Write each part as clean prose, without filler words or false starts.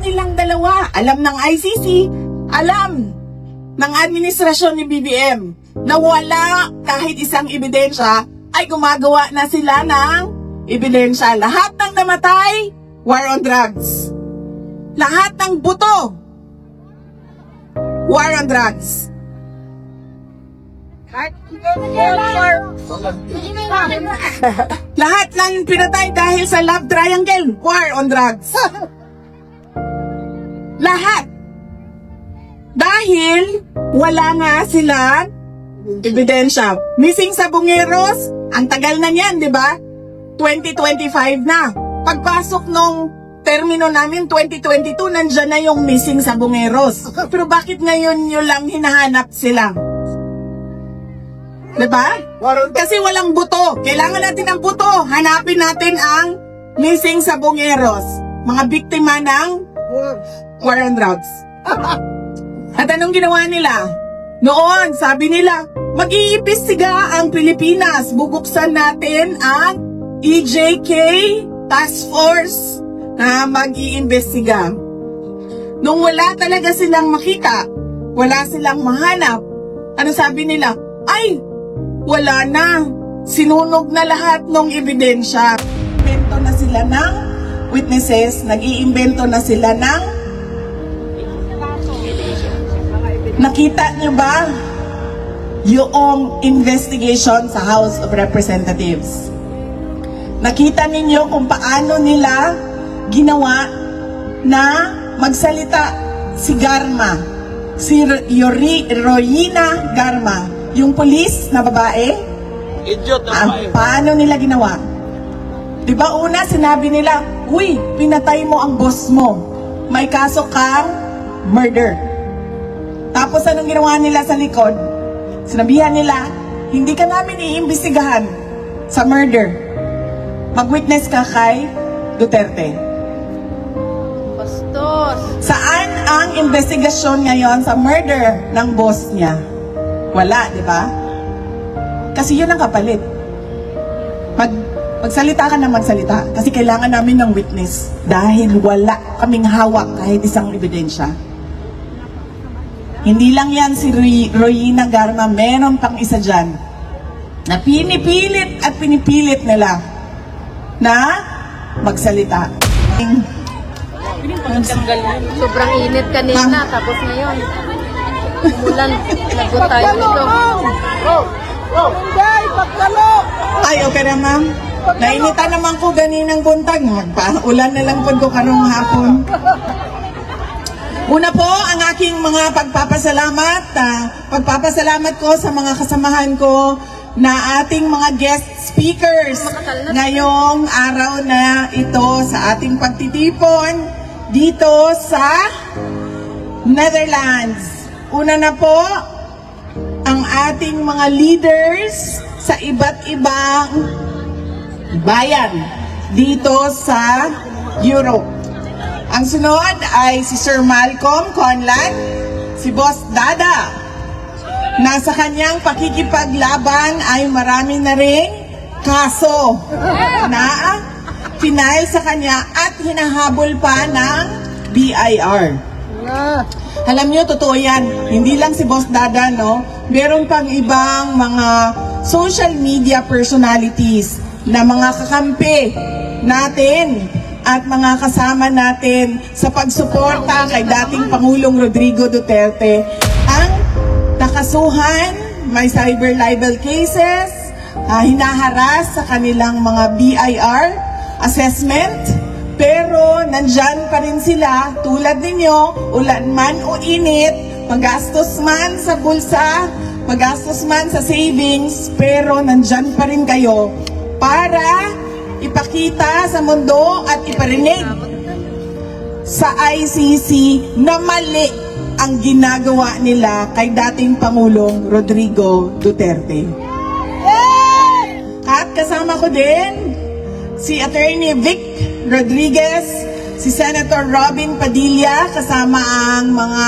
nilang dalawa, alam ng ICC, alam ng administrasyon ni BBM na wala kahit isang ebidensya, ay gumagawa na sila ng ebidensya. Lahat ng namatay, war on drugs. Lahat ng buto, war on drugs. Lahat ng pinatay dahil sa love triangle, war on drugs. Lahat. Dahil wala nga sila ebidensya. Missing sa Bungeros, ang tagal na niyan, di ba? 2025 na. Pagpasok nung termino namin 2022, nandyan na yung missing sa Bungeros. Pero bakit ngayon nyo lang hinahanap sila? Diba? Kasi walang buto. Kailangan natin ng buto. Hanapin natin ang missing sa Bungeros. Mga biktima ng war on drugs. At anong ginawa nila? Noon, sabi nila, mag-iimbestiga ang Pilipinas. Bubuksan natin ang EJK Task Force na mag-iimbestiga. Nung wala talaga silang makita, wala silang mahanap, ano sabi nila? Ay, wala na. Sinunog na lahat ng ebidensya. Nag-iimbento na sila ng witnesses, nag-iimbento na sila ng... Nakita niyo ba yung investigation sa House of Representatives? Nakita ninyo kung paano nila ginawa na magsalita si Garma, si Royina Garma, yung police na babae? Idiot na babae. Paano nila ginawa? Diba una sinabi nila, uy, pinatay mo ang boss mo, may kaso kang murder. Tapos anong ginawa nila sa likod? Sinabihan nila, hindi ka namin iimbestigahan sa murder. Mag-witness ka kay Duterte. Bastos. Saan ang investigasyon ngayon sa murder ng boss niya? Wala, di ba? Kasi yun ang kapalit. Magsalita ka na magsalita kasi kailangan namin ng witness dahil wala kaming hawak kahit isang ebidensya. Hindi lang yan si Royina Garma, meron pang isa dyan na pinipilit at pinipilit nila na magsalita. Sobrang init kanina, tapos ngayon. Umulan, lagot tayo nito. Ay, okay na ma'am. Nainitan naman ko ganinang buntag. Magpa-ulan na lang po ko karong hapon. Una po, ang aking mga pagpapasalamat. Pagpapasalamat ko sa mga kasamahan ko na ating mga guest speakers ngayong araw na ito sa ating pagtitipon dito sa Netherlands. Una na po, ang ating mga leaders sa iba't ibang bayan dito sa Europe. Ang sunod ay si Sir Malcolm Conlan, si Boss Dada, na sa kanyang pakikipaglaban ay marami na ring kaso na final sa kanya at hinahabol pa ng BIR. Alam nyo, totoo yan. Hindi lang si Boss Dada, no? Meron pang ibang mga social media personalities na mga kakampi natin at mga kasama natin sa pagsuporta kay dating Pangulong Rodrigo Duterte. Ang nakasuhan, may cyber libel cases, hinaharas sa kanilang mga BIR assessment, pero nandyan pa rin sila tulad ninyo, ulan man o init, magastos man sa bulsa, magastos man sa savings, pero nandyan pa rin kayo para ipakita sa mundo at iparinig sa ICC na mali ang ginagawa nila kay dating Pangulong Rodrigo Duterte. At kasama ko din si Attorney Vic Rodriguez, si Senator Robin Padilla, kasama ang mga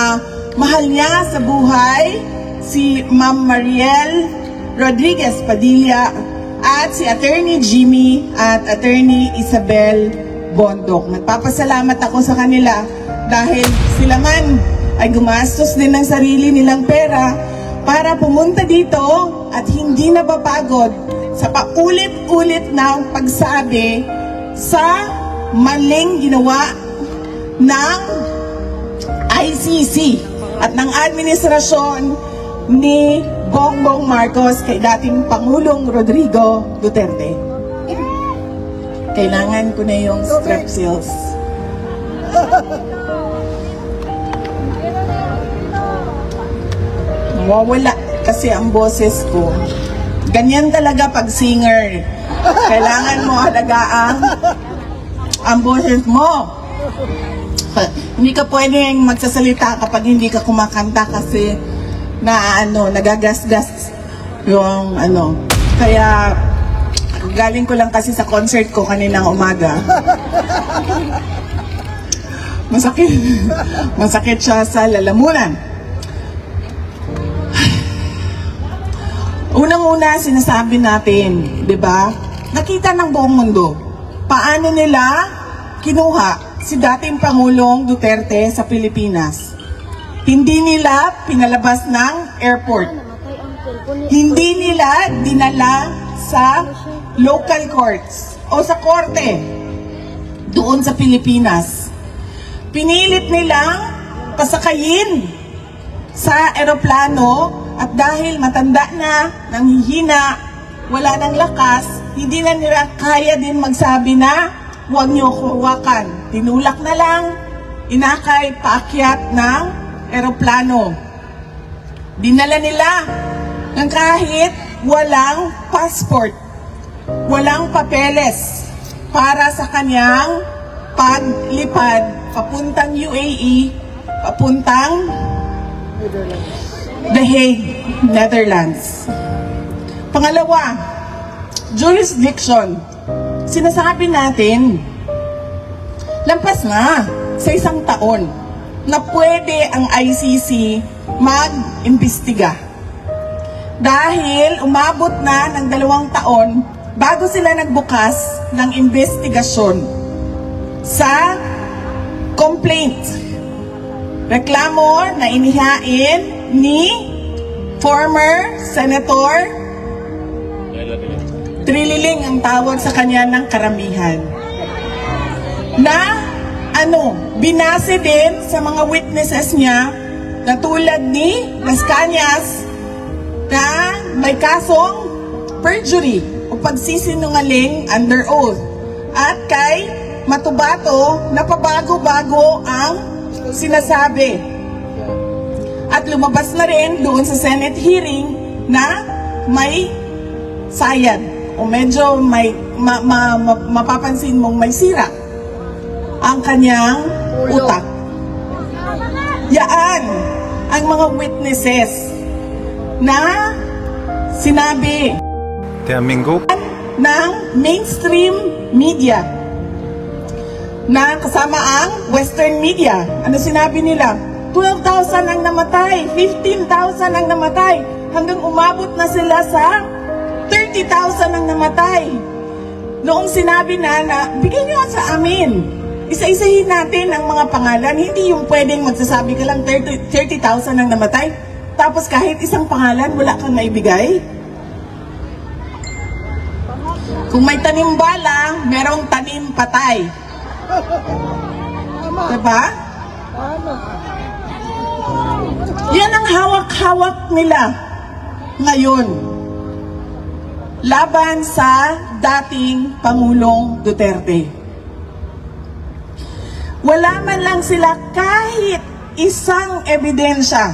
mahal niya sa buhay, si Ma'am Mariel Rodriguez Padilla, at si Attorney Jimmy at Attorney Isabel Bondok. Nagpapasalamat ako sa kanila dahil sila man ay gumastos din ng sarili nilang pera para pumunta dito at hindi napapagod sa paulit-ulit ng pagsabi sa maling ginawa ng ICC at ng administrasyon ni Bongbong Marcos kay dating Pangulong Rodrigo Duterte. Kailangan ko na yung strepsils. Mawawala kasi ang boses ko. Ganyan talaga pag singer. Kailangan mo alagaan ang boses mo. Hindi ka pwedeng magsasalita kapag hindi ka kumakanta kasi nagagasgas yung Kaya galing ko lang kasi sa concert ko kaninang umaga. Masakit siya sa lalamunan. Unang-una, sinasabi natin, di ba? Nakita ng buong mundo. Paano nila kinuha si dating Pangulong Duterte sa Pilipinas? Hindi nila pinalabas ng airport. Hindi nila dinala sa local courts o sa korte doon sa Pilipinas. Pinilit nilang pasakayin sa eroplano at dahil matanda na, nanghihina, wala ng lakas, hindi na nila kaya din magsabi na huwag niyo hawakan. Tinulak na lang, inakay paakyat ng eroplano. Dinala nila ng kahit walang passport, walang papeles para sa kanyang paglipad papuntang UAE, papuntang The Hague, Netherlands. Pangalawa, jurisdiction. Sinasabi natin, lampas na sa 1 taon na pwede ang ICC mag-imbestiga. Dahil umabot na ng 2 taon bago sila nagbukas ng investigasyon sa complaint, reklamo na inihain ni former Senator Trililing ang tawag sa kanya ng karamihan. Na binase din sa mga witnesses niya na tulad ni Las Cañas na may kasong perjury o pagsisinungaling under oath. At kay Matubato na pabago-bago ang sinasabi. At lumabas na rin doon sa Senate hearing na may sayad o medyo may mapapansin mong may sira ang kanyang utak. Yaan ang mga witnesses na sinabi ng mainstream media na kasama ang Western media. Ano sinabi nila? 12,000 ang namatay, 15,000 ang namatay, hanggang umabot na sila sa 30,000 ang namatay. Noong sinabi na bigyan nyo sa amin, isa-isahin natin ang mga pangalan, hindi yung pwedeng magsasabi ka lang 30,000 ang namatay, tapos kahit isang pangalan, wala kang maibigay. Kung may tanim bala, merong tanim patay. Diba? Yan ang hawak-hawak nila ngayon laban sa dating Pangulong Duterte. Wala man lang sila kahit isang ebidensya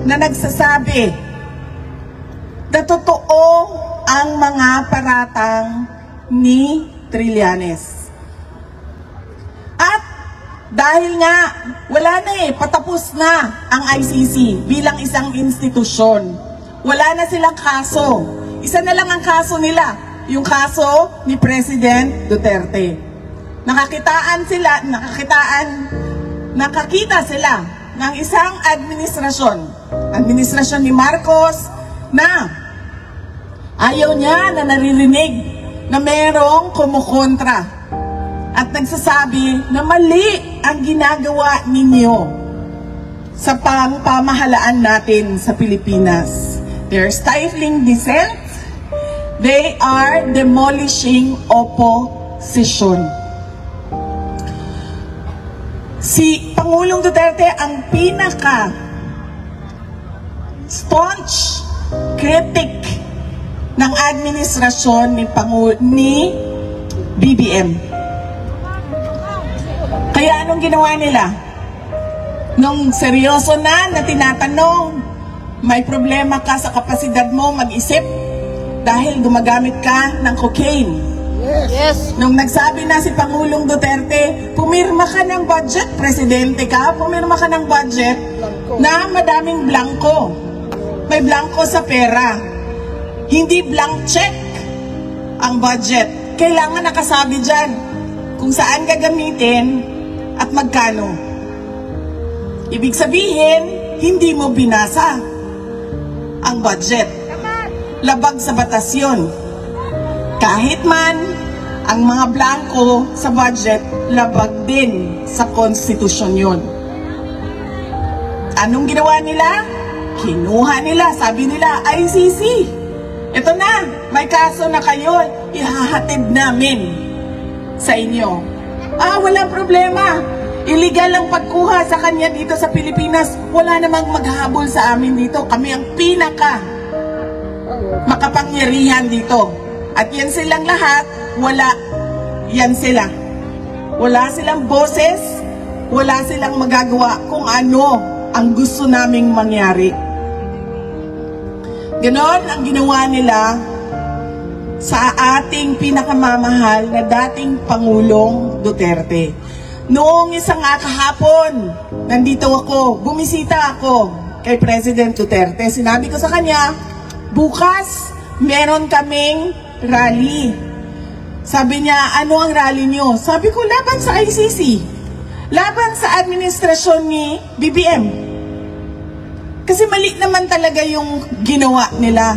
na nagsasabi na totoo ang mga paratang ni Trillanes. At dahil nga wala na patapos na ang ICC bilang isang institusyon. Wala na silang kaso. Isa na lang ang kaso nila, yung kaso ni President Duterte. Nakakita sila ng isang administrasyon ni Marcos na ayaw niya na naririnig na merong kumukontra at nagsasabi na mali ang ginagawa ninyo sa pamahalaan natin sa Pilipinas. They're stifling dissent. They are demolishing opposition. Si Pangulong Duterte ang pinaka staunch critic ng administrasyon ni BBM. Kaya anong ginawa nila? Nung seryoso na tinatanong, may problema ka sa kapasidad mo mag-isip dahil gumagamit ka ng cocaine. Yes. Nung nagsabi na si Pangulong Duterte, pumirma ka ng budget, presidente ka, pumirma ka ng budget na madaming blanco. May blanco sa pera. Hindi blank check ang budget. Kailangan nakasabi dyan kung saan gagamitin at magkano. Ibig sabihin, hindi mo binasa ang budget. Labag sa batas yun. Kahit man, ang mga blanco sa budget, labag din sa konstitusyon yun. Anong ginawa nila? Kinuha nila, sabi nila, ICC. Ito na, may kaso na kayo, ihahatid namin sa inyo. Walang problema. Illegal ang pagkuha sa kanya dito sa Pilipinas. Wala namang maghahabol sa amin dito. Kami ang pinaka makapangyarihan dito. At yan silang lahat, wala. Yan sila. Wala silang boses, wala silang magagawa kung ano ang gusto naming mangyari. Ganon ang ginawa nila sa ating pinakamamahal na dating Pangulong Duterte. Noong isang kahapon, nandito ako, bumisita ako kay President Duterte. Sinabi ko sa kanya, bukas meron kaming rally. Sabi niya, ano ang rally niyo? Sabi ko, laban sa ICC. Laban sa administrasyon ni BBM. Kasi mali naman talaga yung ginawa nila.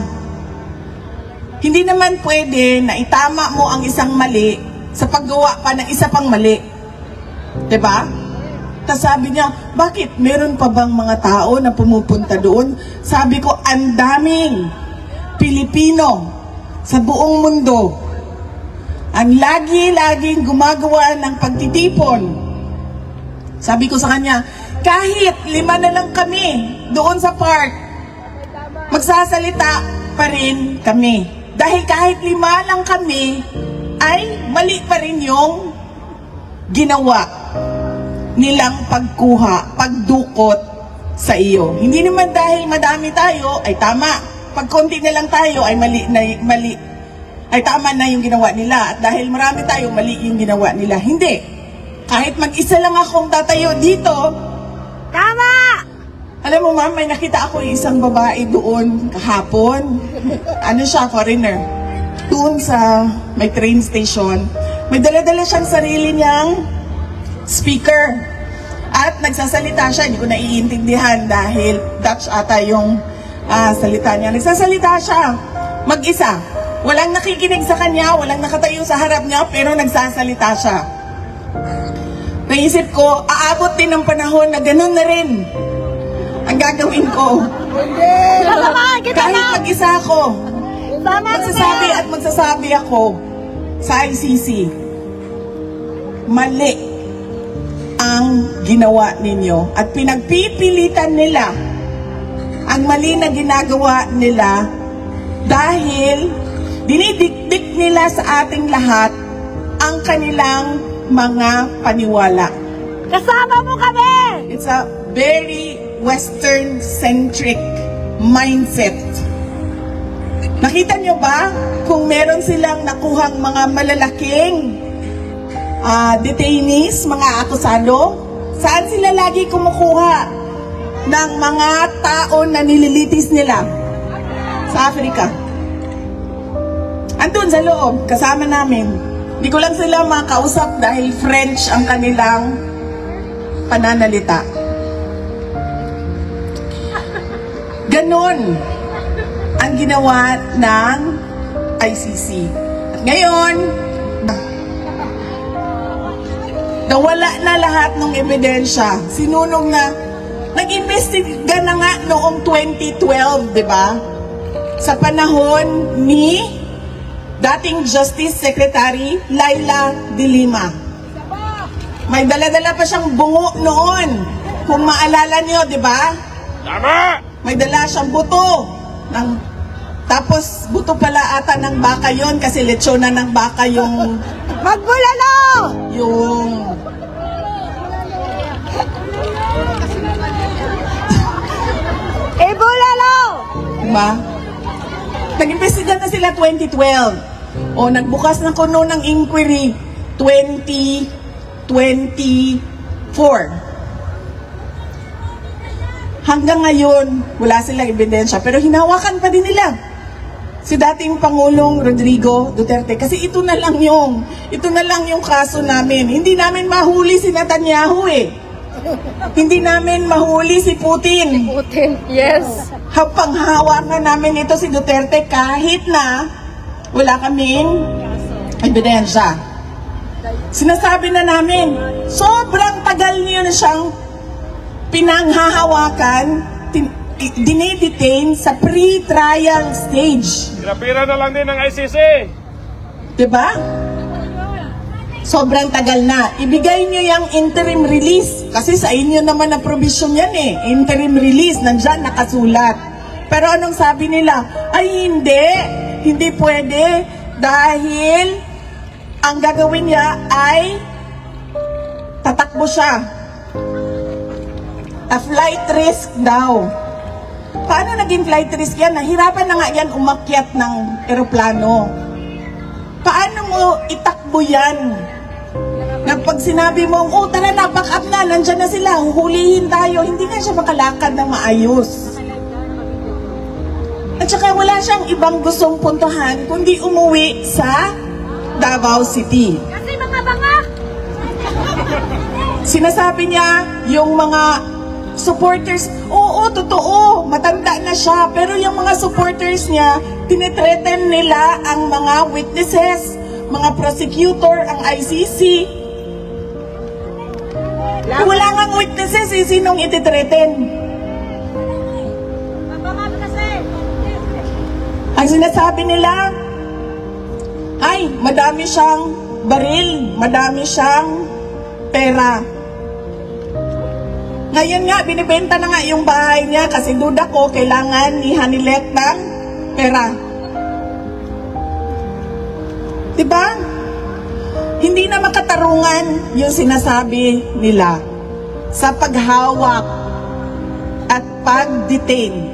Hindi naman pwede na itama mo ang isang mali sa paggawa pa ng isa pang mali. Diba? Tapos sabi niya, bakit meron pa bang mga tao na pumupunta doon? Sabi ko, ang daming Pilipino sa buong mundo ang lagi-laging gumagawa ng pagtitipon. Sabi ko sa kanya, kahit 5 na lang kami doon sa park, magsasalita pa rin kami. Dahil kahit 5 lang kami, ay mali pa rin yung ginawa nilang pagkuha, pagdukot sa iyo. Hindi naman dahil madami tayo, ay tama. Pag konti na lang tayo, ay mali. Ay tama na yung ginawa nila. At dahil marami tayo, mali yung ginawa nila. Hindi. Kahit mag-isa lang akong tatayo dito, Tama! alam mo ma'am, may nakita ako isang babae doon kahapon. Ano siya, foreigner. Doon sa may train station. May dala-dala siyang sarili niyang speaker. At nagsasalita siya, hindi ko naiintindihan dahil Dutch ata yung salita niya. Nagsasalita siya, mag-isa. Walang nakikinig sa kanya, walang nakatayo sa harap niya, pero nagsasalita siya. Naisip ko, aabot din ng panahon na ganun na rin ang gagawin ko. Kahit mag-isa ako, magsasabi at magsasabi ako sa ICC, mali ang ginawa ninyo at pinagpipilitan nila ang mali na ginagawa nila dahil dinidikdik nila sa ating lahat ang kanilang mga paniwala. Kasama mo kami! It's a very Western-centric mindset. Nakita nyo ba kung meron silang nakuhang mga malalaking detainees, mga akusado? Saan sila lagi kumukuha ng mga tao na nililitis nila? Sa Africa. Andun sa loob, kasama namin. Hindi ko lang sila makausap dahil French ang kanilang pananalita. Ganon ang ginawa ng ICC. At ngayon, Nawala na lahat ng ebidensya. Sinunog na. Nag-investiga na nga noong 2012, di ba? Sa panahon ni dating Justice Secretary Laila De Lima. May dala-dala pa siyang bungo noon. Kung maalala niyo, di ba? Tama! May dala siyang buto. Tapos, buto pala ata ng baka yon kasi lechona ng baka yung... Magbulalo! Yung... Ibulalo! Diba? Nag-imbestiga na sila 2012. O, nagbukas na kuno ng inquiry 2024. Hanggang ngayon, wala silang ebidensya. Pero hinawakan pa din nila si dating Pangulong Rodrigo Duterte. Kasi ito na lang yung kaso namin. Hindi namin mahuli si Netanyahu eh. Hindi namin mahuli si Putin. Putin, yes. Panghawakan namin ito si Duterte kahit na wala kaming ebidensya. Sinasabi na namin, sobrang tagal niyo na siyang pinanghahawakan, dinedetain sa pre-trial stage. Pinapira na lang din ng ICC. Diba? Sobrang tagal na. Ibigay nyo yung interim release. Kasi sa inyo naman na provision yan eh. Interim release, nandyan nakasulat. Pero anong sabi nila? Ay hindi. Hindi pwede. Dahil ang gagawin niya ay tatakbo siya. A flight risk daw. Paano naging flight risk yan? Nahirapan na nga yan umakyat ng eroplano. Paano mo itakbo yan? Na pag sinabi mo, oh tara na, back up na, nandyan na sila, huhulihin tayo, hindi nga siya makalakad ng maayos. At saka wala siyang ibang gustong puntahan kundi umuwi sa Davao City. Kasi mga banga! Sinasabi niya, yung mga supporters, oo, totoo, matanda na siya, pero yung mga supporters niya, tinitreaten nila ang mga witnesses, mga prosecutor, ang ICC. Wala nga witnesses, sinong ititreaten? Ang sinasabi nila, ay, madami siyang baril, madami siyang pera. Ngayon nga, binibenta na nga yung bahay niya kasi duda ko, kailangan ni Hanilet ng pera. Diba? Hindi na makatarungan yung sinasabi nila sa paghawak at pag-detain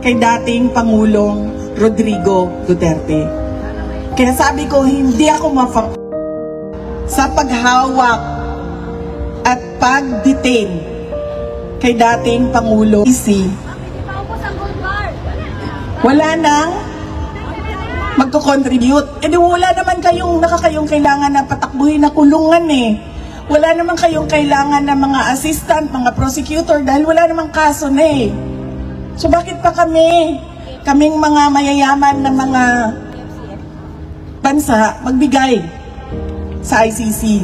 kay dating Pangulong Rodrigo Duterte. Kaya sabi ko, hindi ako sa paghawak at pag-detain kay dating Pangulo Isi, wala nang magko-contribute. Eh di wala naman kayong kailangan na patakbuhin na kulungan eh. Wala naman kayong kailangan na mga assistant, mga prosecutor dahil wala namang kaso na eh. So bakit pa kaming mga mayayaman na mga bansa magbigay sa ICC?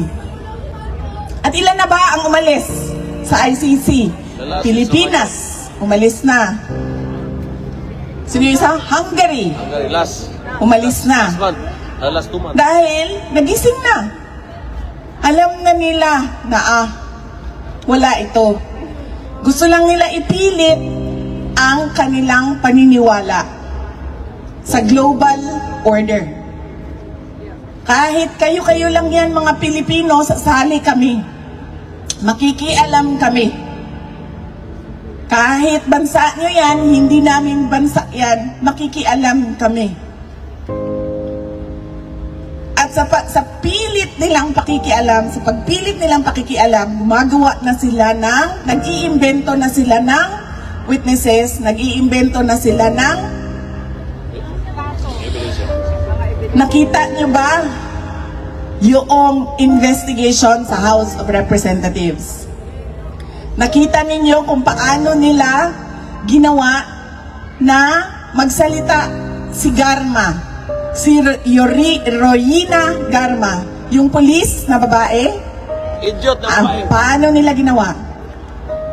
At ilan na ba ang umalis sa ICC? Pilipinas, umalis na. Sino yung isa? Hungary, umalis na. Last 2 months. Dahil nagising na. Alam na nila na wala ito. Gusto lang nila ipilit ang kanilang paniniwala sa global order. Kahit kayo lang yan mga Pilipino, sasali kami. Makikialam kami. Kahit bansa nyo yan, hindi namin bansa yan, makikialam kami. At sa pagpilit nilang pakikialam, gumagawa na sila nag-iimbento na sila ng witnesses, nag-iimbento na sila ng... Nakita nyo ba yung investigation sa House of Representatives? Nakita ninyo kung paano nila ginawa na magsalita si Garma, si Royina Garma, yung police na babae Idiot na babae. Paano nila ginawa?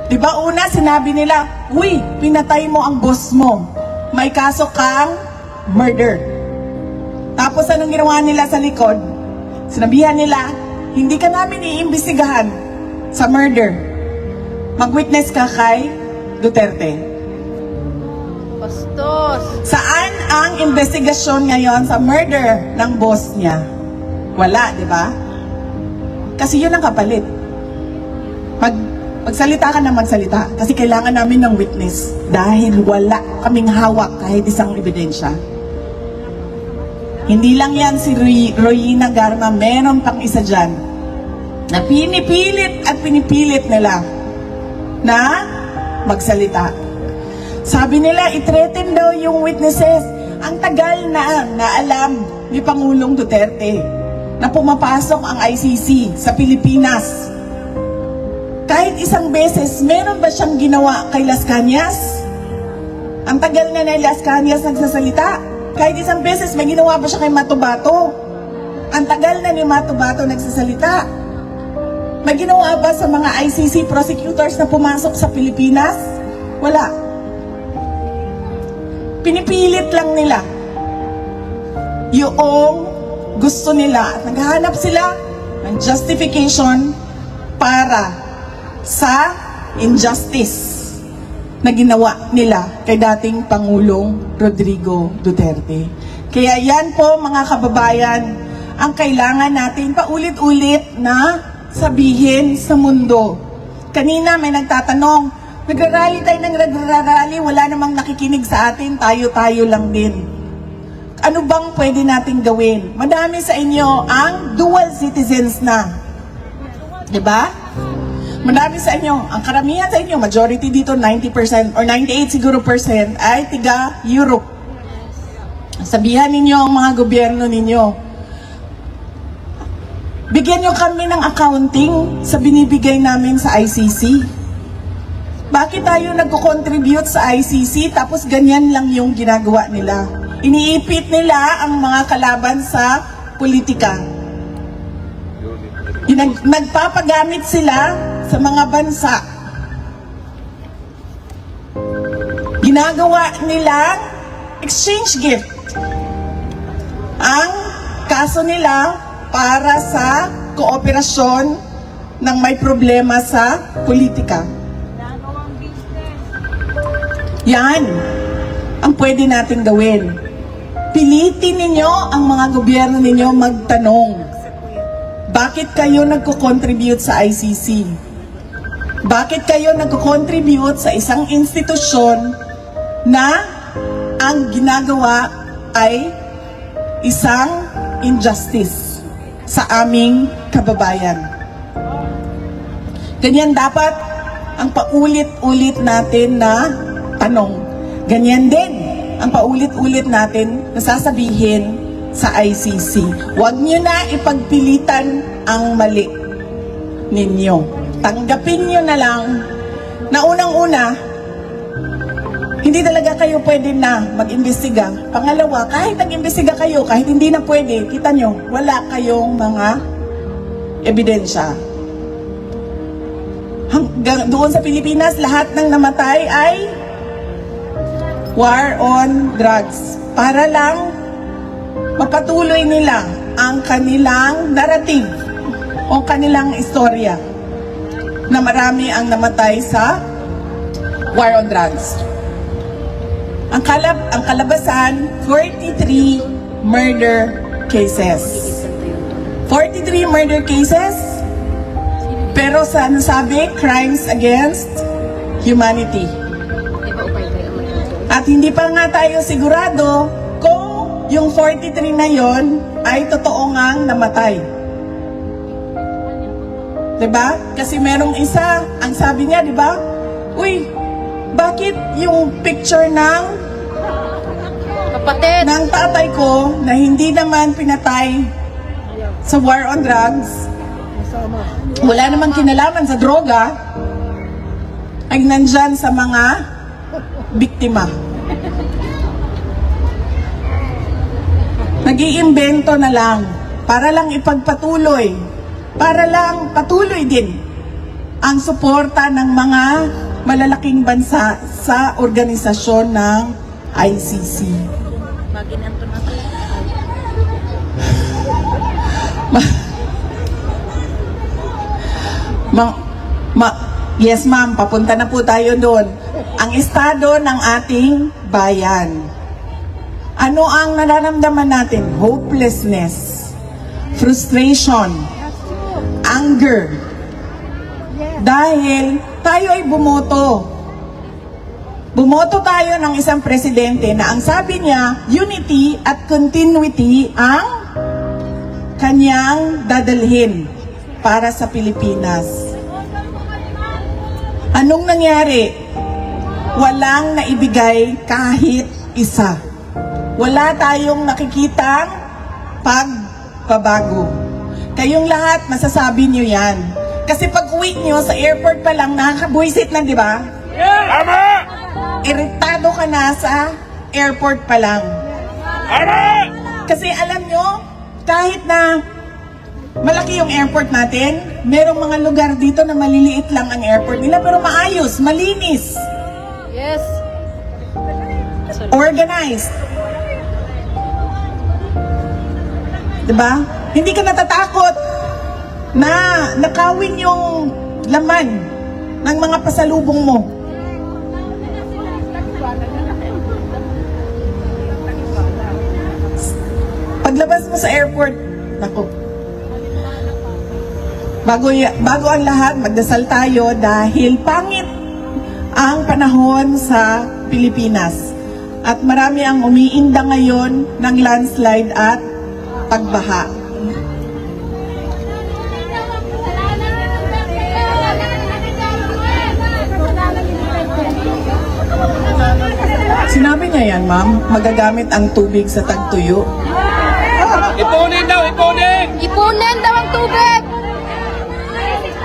Di ba una sinabi nila, uy, pinatay mo ang boss mo. May kaso kang murder. Tapos anong ginawa nila sa likod? Sinabihan nila, hindi ka namin iimbestigahan sa murder. Mag-witness ka kay Duterte. Bastos. Saan ang investigasyon ngayon sa murder ng boss niya? Wala, di ba? Kasi yun ang kapalit. Magsalita ka na magsalita kasi kailangan namin ng witness dahil wala kaming hawak kahit isang ebidensya. Hindi lang yan si Royina Garma, meron pang isa dyan na pinipilit nila na magsalita. Sabi nila, i-threaten daw yung witnesses. Ang tagal na alam ni Pangulong Duterte na pumapasok ang ICC sa Pilipinas. Kahit isang beses, meron ba siyang ginawa kay Las Cañas? Ang tagal na Las Cañas nagsasalita. Kahit isang beses, may ginawa ba siya kay Matubato? Ang tagal na ni Matubato nagsasalita. May ginawa ba sa mga ICC prosecutors na pumasok sa Pilipinas? Wala. Pinipilit lang nila yung gusto nila. Naghahanap sila ng justification para sa injustice na ginawa nila kay dating Pangulong Rodrigo Duterte. Kaya yan po mga kababayan, ang kailangan natin paulit-ulit na sabihin sa mundo. Kanina may nagtatanong, nagrarally tayo ng nagrarally, wala namang nakikinig sa atin, tayo-tayo lang din. Ano bang pwede nating gawin? Madami sa inyo ang dual citizens na. Diba? Madami sa inyo, ang karamihan sa inyo, majority dito, 90% or 98 siguro percent ay tiga Europe. Sabihan ninyo ang mga gobyerno ninyo, bigyan nyo kami ng accounting sa binibigay namin sa ICC. Bakit tayo nagko-contribute sa ICC tapos ganyan lang yung ginagawa nila? Iniipit nila ang mga kalaban sa politika. Nagpapagamit sila sa mga bansa. Ginagawa nilang exchange gift. Ang kaso nila para sa kooperasyon ng may problema sa politika. Yan ang pwede natin gawin. Pilitin ninyo ang mga gobyerno ninyo magtanong. Bakit kayo nagko-contribute sa ICC? Bakit kayo nagko-contribute sa isang institusyon na ang ginagawa ay isang injustice sa aming kababayan? Ganyan dapat ang paulit-ulit natin na tanong. Ganyan din ang paulit-ulit natin na sasabihin sa ICC. Huwag nyo na ipagpilitan ang mali ninyo. Tanggapin nyo na lang na unang-una, hindi talaga kayo pwede na mag-imbestiga. Pangalawa, kahit nag-imbestiga kayo, kahit hindi na pwede, kita nyo, wala kayong mga ebidensya. Hanggang doon sa Pilipinas, lahat ng namatay ay war on drugs. Para lang mapatuloy nila ang kanilang narrative o kanilang istorya na marami ang namatay sa war on drugs. Ang kalabasan, 43 murder cases. 43 murder cases, pero sa ano sabi? Crimes against humanity. At hindi pa nga tayo sigurado kung yung 43 na yon ay totoo ngang namatay. Diba? Kasi merong isa, ang sabi niya, diba? Uy, bakit yung picture ng Kapatid. ng tatay ko na hindi naman pinatay sa war on drugs, wala namang kinalaman sa droga, ay nandyan sa mga biktima. Nag-iimbento na lang para lang ipagpatuloy para lang patuloy din ang suporta ng mga malalaking bansa sa organisasyon ng ICC. Yes ma'am, papunta na po tayo doon. Ang estado ng ating bayan. Ano ang nararamdaman natin? Hopelessness, frustration, anger. Dahil tayo ay bumoto. Bumoto tayo ng isang presidente na ang sabi niya, unity at continuity ang kanyang dadalhin para sa Pilipinas. Anong nangyari? Walang naibigay kahit isa. Wala tayong nakikitang pagbabago. Kayong lahat, masasabi niyo yan. Kasi pag uwi niyo sa airport pa lang, nakakabuisit na, di ba? Tama! Iritado ka na sa airport pa lang. Tama! Kasi alam nyo, kahit na malaki yung airport natin, merong mga lugar dito na maliliit lang ang airport nila, pero maayos, malinis, Yes. organized. Diba? Hindi ka natatakot na nakawin yung laman ng mga pasalubong mo. Paglabas mo sa airport, naku, bago ang lahat, magdasal tayo dahil pangit ang panahon sa Pilipinas. At marami ang umiinda ngayon ng landslide at pagbaha. Sinabi niya yan, ma'am, magagamit ang tubig sa tagtuyo. Ipunin daw, ipunin! Ipunin daw ang tubig!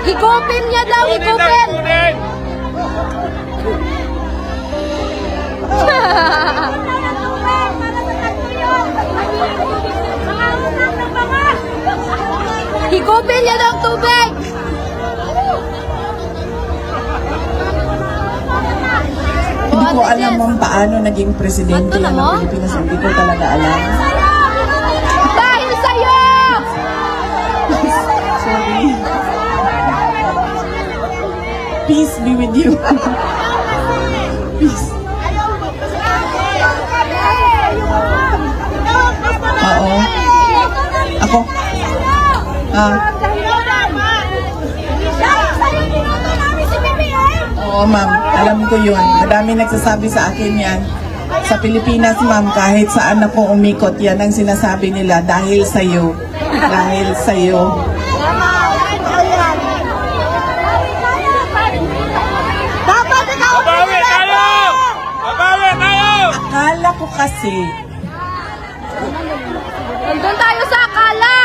Higupin niya daw, higupin! Ipunin! Higupin niya daw ang tubig! Hindi ko alam ma'am paano naging presidente Ato na ng mo? Pilipinas. Hindi ko talaga alam. Dahil sa'yo! Sorry. Peace be with you. Peace. Oo. Ako? Oo, ma'am. Alam ko yun. Madami nagsasabi sa akin yan. Sa Pilipinas, ma'am, kahit saan ako umikot, yan ang sinasabi nila dahil sa'yo. Dahil sa'yo. Babawi tayo! Babawi tayo! Akala ko kasi, Nandun tayo sa akala!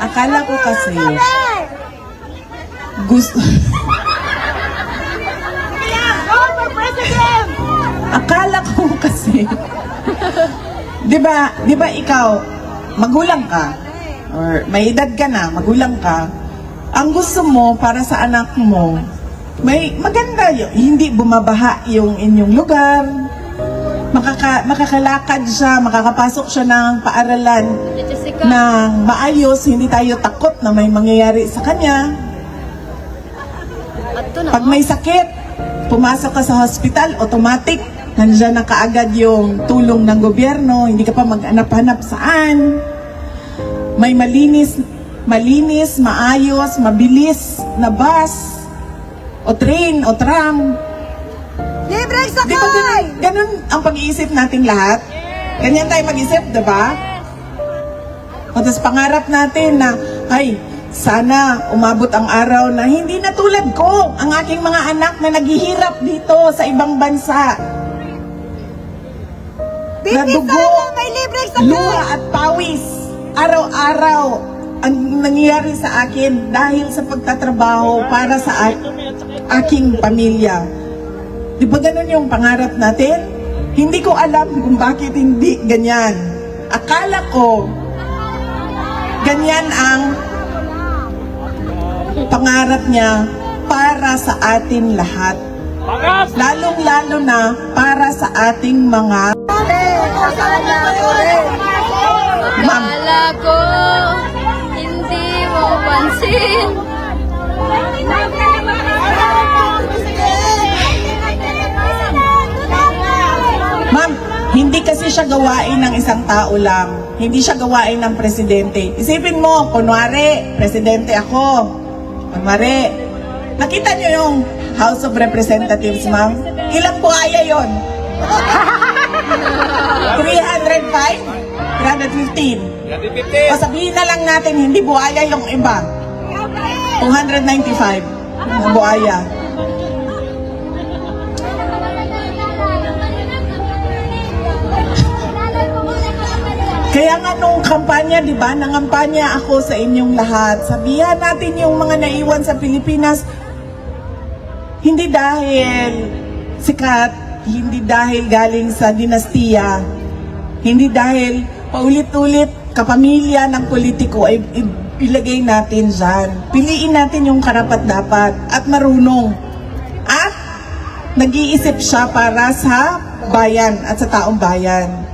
akala ko kasi, gusto, akala ko kasi, di ba ikaw, magulang ka, or may edad ka na, magulang ka, ang gusto mo para sa anak mo, may maganda yun, hindi bumabaha yung inyong lugar, makakalakad siya, makakapasok siya ng paaralan Jessica. ng maayos, hindi tayo takot na may mangyayari sa kanya. Ato na Pag may sakit, pumasok ka sa hospital, automatic, nandiyan na kaagad yung tulong ng gobyerno, hindi ka pa mag-hanap-hanap saan. May malinis, maayos, mabilis na bus, o train, o tram. Libre Di ba ganun ang pag-iisip natin lahat? Ganyan tayo mag-isip, diba? O tapos pangarap natin na, ay, sana umabot ang araw na hindi na tulad ko, ang aking mga anak na naghihirap dito sa ibang bansa. Na dugo, luha at pawis, araw-araw ang nangyayari sa akin dahil sa pagtatrabaho para sa aking pamilya. Di ba ganun yung pangarap natin? Hindi ko alam kung bakit hindi ganyan. Akala ko, ganyan ang pangarap niya para sa atin lahat. Angas! Lalong-lalo na para sa ating mga ma'am. Akala ko, hindi mo pansin. Ma'am, hindi kasi siya gawain ng isang tao lang. Hindi siya gawain ng presidente. Isipin mo, kunwari, presidente ako. Kunwari, nakita niyo yung House of Representatives, ma'am? Ilang buhaya yon? 305? 315? Yan din O sabihin na lang natin, hindi buhaya yung iba. 295 na buhaya. Kaya nga nung kampanya, di ba, nangampanya ako sa inyong lahat. Sabihan natin yung mga naiwan sa Pilipinas, hindi dahil sikat, hindi dahil galing sa dinastiya, hindi dahil paulit-ulit kapamilya ng politiko ay ilagay natin dyan. Piliin natin yung karapat-dapat at marunong. At nag-iisip siya para sa bayan at sa taong bayan.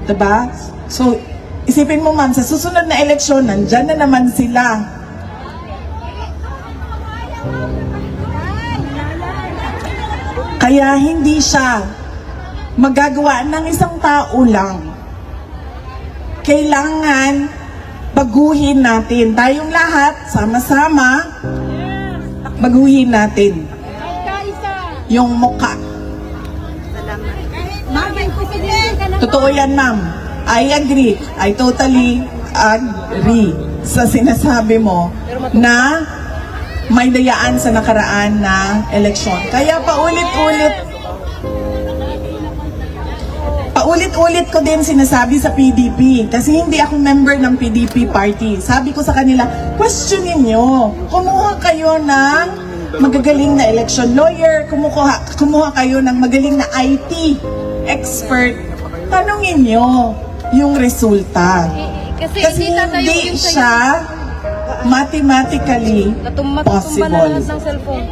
Diba? So, isipin mo ma'am, sa susunod na eleksyon, nandyan na naman sila. Kaya hindi siya magagawa ng isang tao lang. Kailangan baguhin natin. Tayong lahat, sama-sama, baguhin natin yung mukha. Totoo yan, ma'am. I agree. I totally agree sa sinasabi mo na may dayaan sa nakaraan na eleksyon. Kaya paulit-ulit ko din sinasabi sa PDP kasi hindi ako member ng PDP party. Sabi ko sa kanila, questionin nyo. Kumuha kayo ng magagaling na election lawyer, kumuha kayo ng magaling na IT expert. Tanungin nyo yung resulta. Kasi hindi siya mathematically possible. ng cellphone.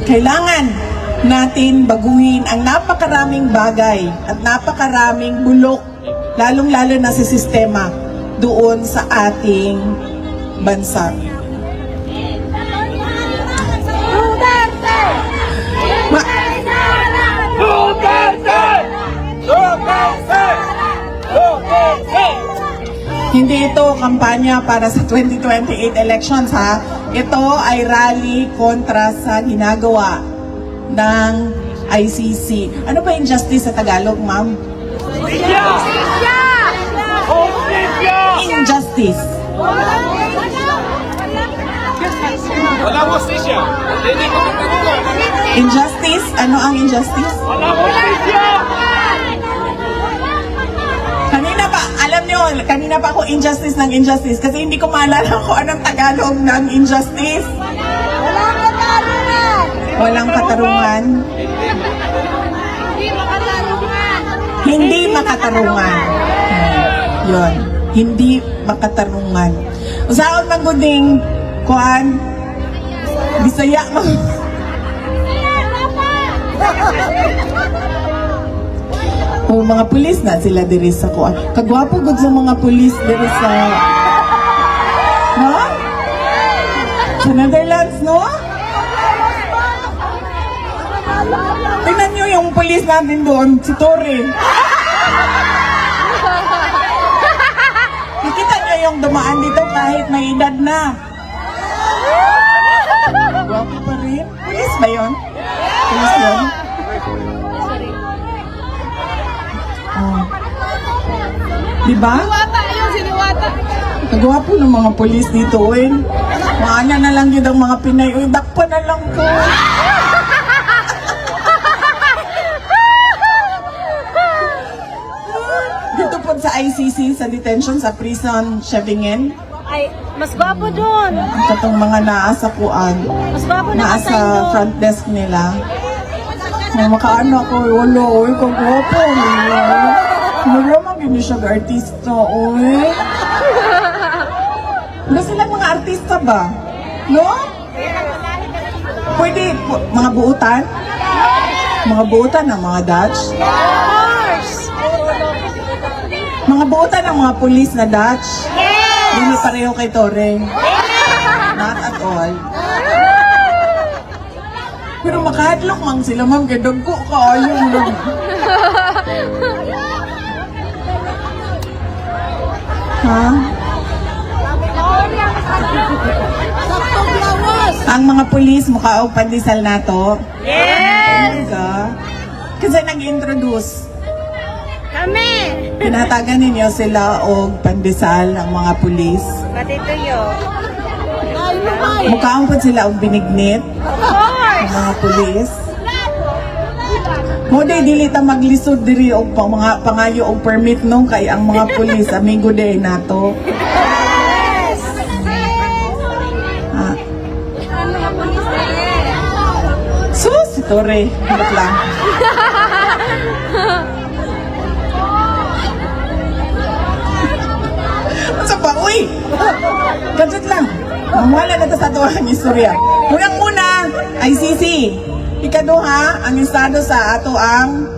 Kailangan natin baguhin ang napakaraming bagay at napakaraming bulok, lalong-lalo na sa sistema doon sa ating bansa. Hindi ito kampanya para sa 2028 elections, ha? Ito ay rally kontra sa ginagawa ng ICC. Ano ba injustice sa Tagalog, ma'am? Injustice. Wala hostisya. Hindi ko magkagulo. Injustice? Ano ang injustice? Wala hostisya. Kanina pa ako injustice ng injustice kasi hindi ko maalala kung anong Tagalog ng injustice. Walang katarungan. Hindi makatarungan. Yun. Hindi makatarungan. Usaon man guding kuan Bisaya mo. O mga pulis na sila diri sa kuan. Kagwapo gud sa mga pulis diri sa no? Sa Netherlands, no? Tingnan nyo yung pulis natin doon, si Torre. Nakita nyo yung dumaan dito kahit may edad na. Gwapo pa rin. Pulis ba yun? Pulis yun? Oh. Diba? Nagwapo ng mga polis dito, eh. Maanya na lang yun ang mga Pinay. Uy, dakpa na lang ko. Dito po sa ICC, sa detention, sa prison, Shevingen. Ay, mas gwapo doon. Katong mga naasa kuan. Mas gwapo na Naasa front desk nila. May makaano ko, wala, uy, kagwapo. Wala magiging siya artista, uy. Wala silang mga artista ba? No? Pwede, mga buutan? Mga buutan ng mga Dutch? Mga buutan ng mga pulis na Dutch? Hindi pareho kay Torre? Not at all. Pero makahadlok man sila, ma'am, kaya dagko ka, ayun lang. Ha? Ang mga pulis, mukha o pandesal na to? Yes! Kasi nag-introduce. Kami! Pinatagan ninyo sila o pandesal ang mga pulis. Pati tuyo. Mukha po sila og binignit. Ang mga pulis. Mo day dili ta maglisod diri og mga pangayo og permit no kay ang mga pulis amigo day nato. Ah. Si Torre, hanggat lang. Ano pa? Uy! Gadget lang. Mamwala na ito sa tuwang istorya. Unang-una, ICC. Ikaduha, ang estado sa ato ang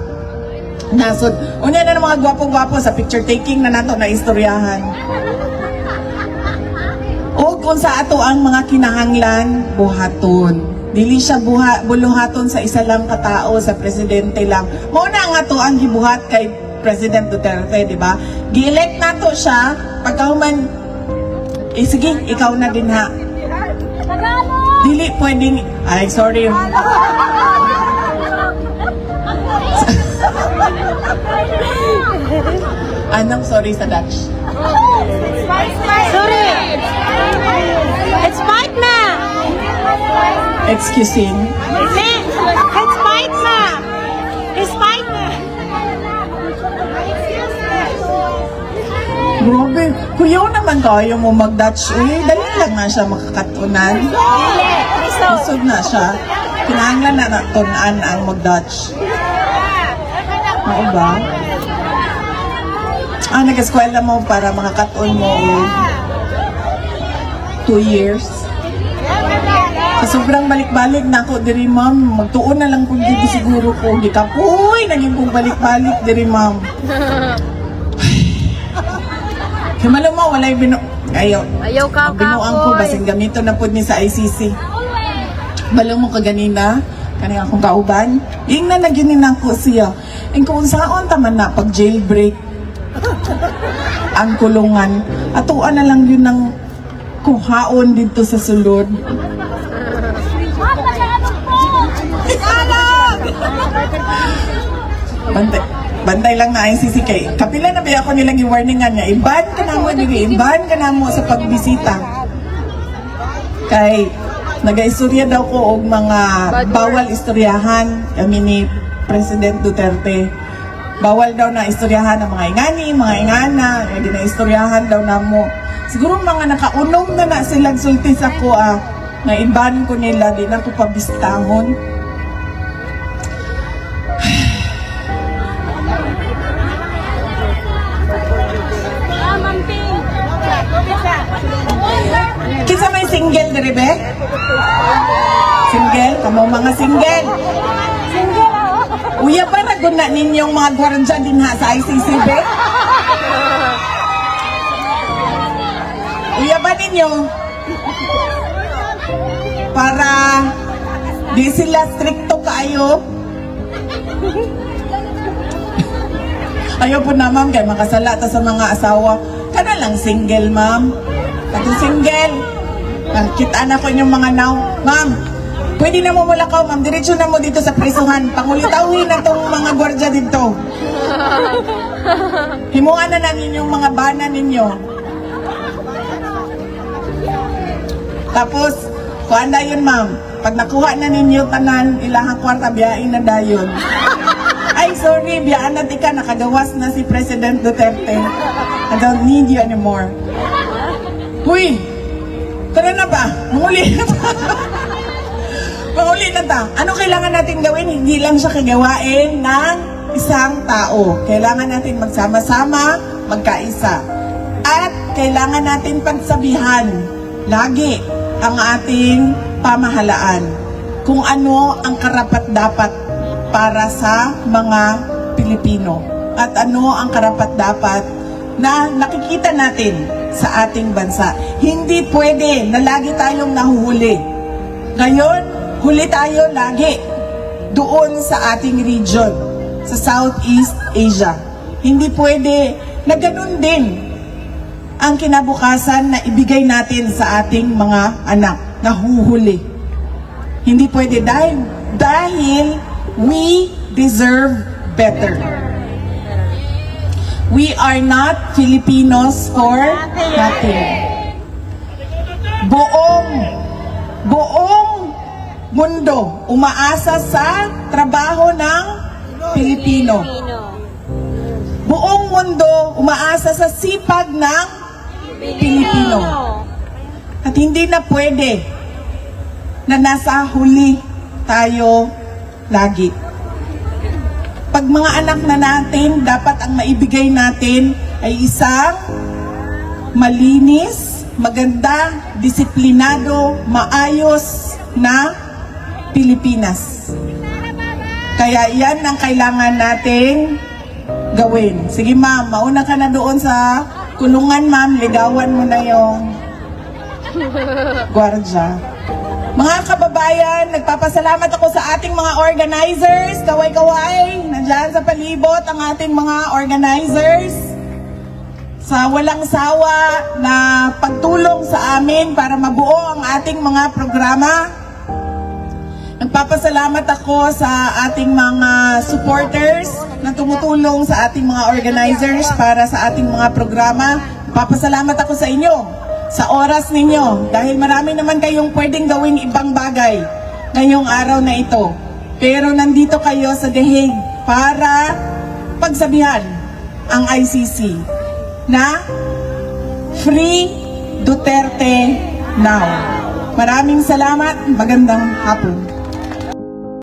nasod. Una na ng mga gwapo-gwapo sa picture taking na nato na istoryahan. O kung sa ato ang mga kinahanglan, buhaton. Dili siya buluhaton sa isa lang katao, sa presidente lang. Muna nga to ang gibuhat kay President Duterte, di ba? Gi-elect nato siya, pagkahuman, sige, ikaw na din ha. Dili pwedeng, ay sorry. Anong sorry sa Dutch? Sorry! It's Mike na! Excusing. It's Mike na! It's Mike na! Grabe, kuyaw naman tayo mo mag-Dutch. Dali lang na siya makakatunan. Isod na siya. Kinahanglan na natunan ang mag-Dutch. Oo ba? Nag-eskwela mo para makakatuon mo 2 years. Sa sobrang balik-balik na ako diri ma'am, magtuon na lang kung dito siguro ko. Di ka po, naging kong balik-balik diri ma'am. Himalo mo, walay ayaw Ayaw ka, binuang ko, basing gamito na po ni sa ICC. Balo mo kaganina, kanina akong kauban. Yung na nagyunin ako siya. And kung saan taman na, pag jailbreak, ang kulungan, atuan na lang yun ng kuhaon dito sa sulod. Bantay lang na ICC kay kapila na ba ako nilang i-warningan niya, iban ka na mo dili, iban ka na mo sa pagbisita. Kay nag-istorya daw ko og mga bawal istoryahan kami ni President Duterte. Bawal daw na istoryahan ng mga ingani, mga ingana, hindi na istoryahan daw na mo. Siguro mga nakaunom na silang sulti sa ko na iban ko nila, di na ko pabistahon. Kinsa may single diri be? Single? Kamo mga single? Uya ba naguna ninyong mga gwardiya din ha sa ICC be? Uya ba ninyo? Para di sila stricto kaayo? Ayaw po na ma'am, kaya makasala ta sa mga asawa. Kana lang single ma'am. Katong single. Kita na ko inyong mga now. Ma'am, pwede na mo mulakaw ma'am. Diretso na mo dito sa prisuhan. Pangulitawin na tong mga gwardya dito. Himuan na ninyong mga bana ninyo. Tapos, kuhaan na yun ma'am. Pag nakuha na ninyo tanan, ilahang kwarta, biyain na dayon. Ay, sorry, biyaan na tika, nakagawas na si President Duterte. I don't need you anymore. Huy! Tara na ba? Muli na ba? Paulit na ta. Ano kailangan natin gawin? Hindi lang siya kagawain ng isang tao. Kailangan natin magsama-sama, magkaisa. At kailangan natin pagsabihan lagi ang ating pamahalaan kung ano ang karapat-dapat para sa mga Pilipino at ano ang karapat-dapat na nakikita natin sa ating bansa. Hindi pwede na lagi tayong nahuhuli. Ngayon, huli tayo lagi doon sa ating region, sa Southeast Asia. Hindi pwede na ganun din ang kinabukasan na ibigay natin sa ating mga anak na huhuli. Hindi pwede dahil we deserve better. We are not Filipinos for nothing. Buong mundo umaasa sa trabaho ng Pilipino. Buong mundo umaasa sa sipag ng Pilipino. At hindi na pwede na nasa huli tayo lagi. Pag mga anak na natin, dapat ang maibigay natin ay isang malinis, maganda, disiplinado, maayos na Pilipinas. Kaya yan ang kailangan nating gawin. Sige ma'am, mauna ka na doon sa kulungan ma'am, ligawan mo na yung gwardya. Mga kababayan, nagpapasalamat ako sa ating mga organizers, kaway-kaway, nandyan sa palibot ang ating mga organizers, sa walang sawa na pagtulong sa amin para mabuo ang ating mga programa. Nagpapasalamat ako sa ating mga supporters na tumutulong sa ating mga organizers para sa ating mga programa. Nagpapasalamat ako sa inyo, sa oras ninyo, dahil marami naman kayong pwedeng gawing ibang bagay ngayong araw na ito. Pero nandito kayo sa The Hague para pagsabihan ang ICC na Free Duterte Now. Maraming salamat, magandang hapon.